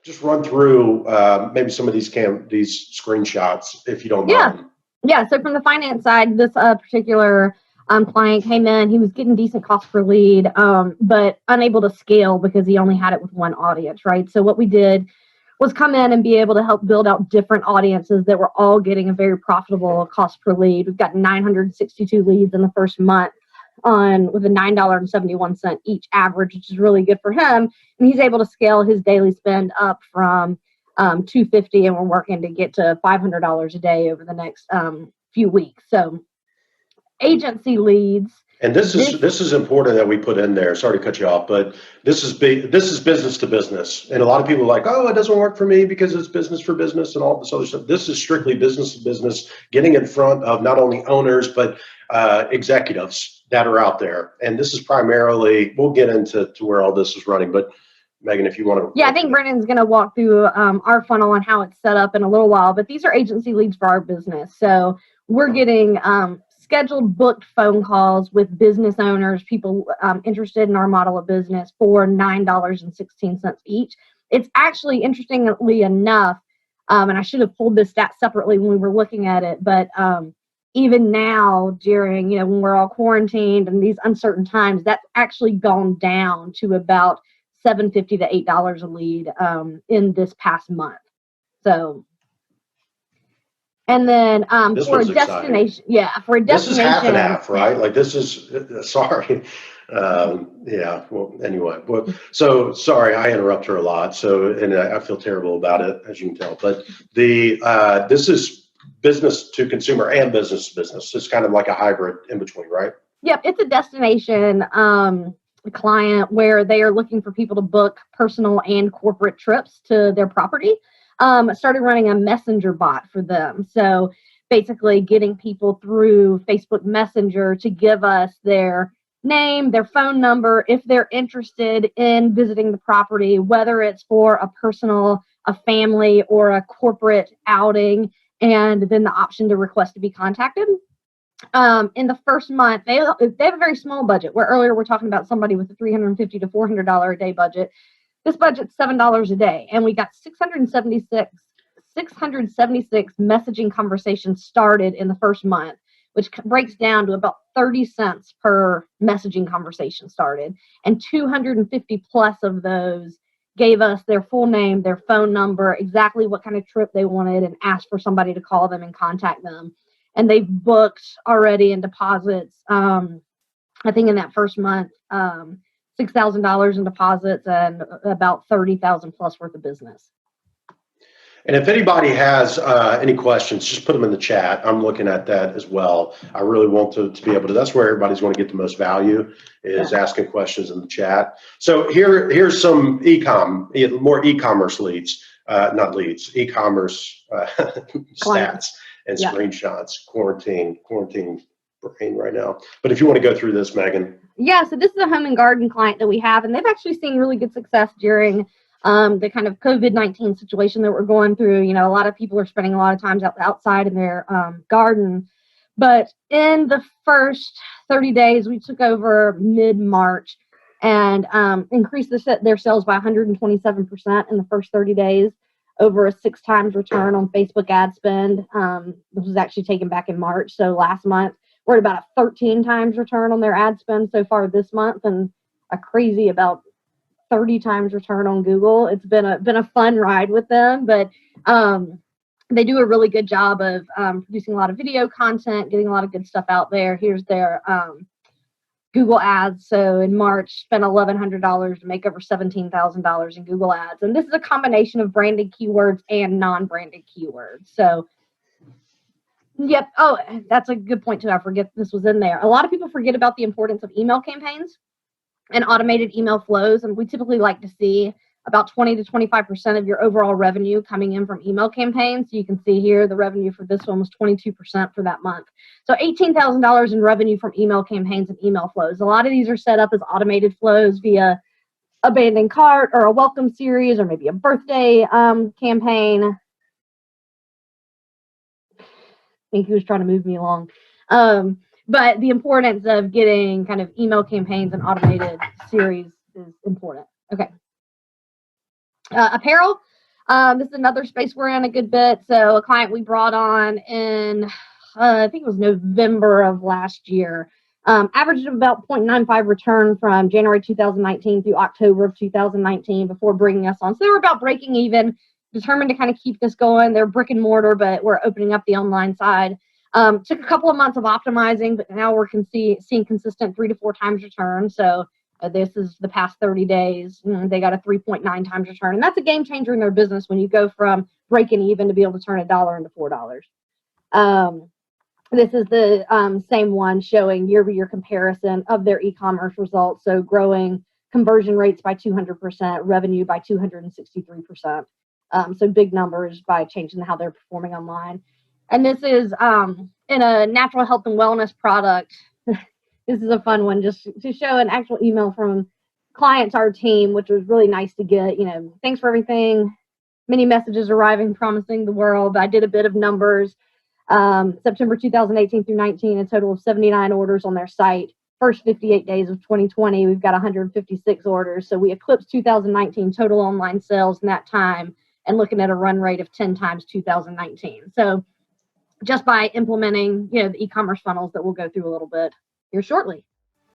just run through maybe some of these screenshots, if you don't mind. Yeah. So from the finance side, this particular client came in. He was getting decent cost per lead, but unable to scale because he only had it with one audience, right? So what we did was come in and be able to help build out different audiences that were all getting a very profitable cost per lead. We've got 962 leads in the first month with a $9.71 each average, which is really good for him. And he's able to scale his daily spend up from $250, and we're working to get to $500 a day over the next few weeks. So agency leads. And this is important that we put in there. Sorry to cut you off, but this is business to business. And a lot of people are like, oh, it doesn't work for me because it's business for business and all this other stuff. This is strictly business to business, getting in front of not only owners, but executives that are out there. And this is primarily, we'll get into where all this is running, but Megan, if you want to. Yeah, I think Brennan's going to walk through our funnel and how it's set up in a little while, but these are agency leads for our business. So we're getting scheduled booked phone calls with business owners, people interested in our model of business for $9.16 each. It's actually, interestingly enough, and I should have pulled this stat separately when we were looking at it, but even now during, when we're all quarantined and these uncertain times, that's actually gone down to about $7.50 to $8 a lead in this past month. So, and then for a destination, this is half and half, right? Like this is sorry. Yeah. Well, anyway, so sorry, I interrupt her a lot. So, and I feel terrible about it, as you can tell. But this is business to consumer and business to business. It's kind of like a hybrid in between, right? Yep, it's a destination client where they are looking for people to book personal and corporate trips to their property. Started running a messenger bot for them. So basically getting people through Facebook Messenger to give us their name, their phone number, if they're interested in visiting the property, whether it's for a personal, a family, or a corporate outing, and then the option to request to be contacted. In the first month, they have a very small budget, where earlier we're talking about somebody with a $350 to $400 a day budget. This budget's $7 a day, and we got 676 messaging conversations started in the first month, which breaks down to about 30 cents per messaging conversation started. And 250 plus of those gave us their full name, their phone number, exactly what kind of trip they wanted, and asked for somebody to call them and contact them. And they've booked already in deposits, I think in that first month, $6,000 in deposits and about $30,000 plus worth of business. And if anybody has any questions, just put them in the chat. I'm looking at that as well. I really want to be able to, that's where everybody's going to get the most value, is asking questions in the chat. So here's some more e-commerce leads, not leads, e-commerce stats and screenshots. Quarantine brain right now. But if you want to go through this, Megan. Yeah, so this is a home and garden client that we have, and they've actually seen really good success during the kind of COVID-19 situation that we're going through. A lot of people are spending a lot of time outside in their garden. But in the first 30 days, we took over mid-March and increased their sales by 127% in the first 30 days, over a 6 times return on Facebook ad spend. This was actually taken back in March. So last month, we're at about a 13 times return on their ad spend so far this month, and a crazy about 30 times return on Google. It's been a fun ride with them, but they do a really good job of producing a lot of video content, getting a lot of good stuff out there. Here's their Google ads. So in March, spent $1,100 to make over $17,000 in Google ads. And this is a combination of branded keywords and non-branded keywords. So yep. Oh, that's a good point too. I forget this was in there. A lot of people forget about the importance of email campaigns and automated email flows. And we typically like to see about 20 to 25% of your overall revenue coming in from email campaigns. So you can see here, the revenue for this one was 22% for that month. So $18,000 in revenue from email campaigns and email flows. A lot of these are set up as automated flows via abandoned cart or a welcome series or maybe a birthday campaign. I think he was trying to move me along. But the importance of getting kind of email campaigns and automated series is important. Okay. Apparel. This is another space we're in a good bit. So a client we brought on in, I think it was November of last year, averaged about 0.95 return from January 2019 through October of 2019 before bringing us on. So they were about breaking even, determined to kind of keep this going. They're brick and mortar, but we're opening up the online side. Took a couple of months of optimizing, but now we're seeing consistent 3 to 4 times return. So this is the past 30 days. They got a 3.9 times return. And that's a game changer in their business when you go from breaking even to be able to turn $1 into $4. This is the same one showing year-over-year comparison of their e-commerce results. So growing conversion rates by 200%, revenue by 263%. So big numbers by changing how they're performing online. And this is in a natural health and wellness product. This is a fun one, just to show an actual email from client to our team, which was really nice to get. Thanks for everything. Many messages arriving, promising the world. I did a bit of numbers. September 2018 through 19, a total of 79 orders on their site. First 58 days of 2020, we've got 156 orders. So we eclipsed 2019 total online sales in that time, and looking at a run rate of 10 times 2019. So just by implementing, the e-commerce funnels that we'll go through a little bit here shortly.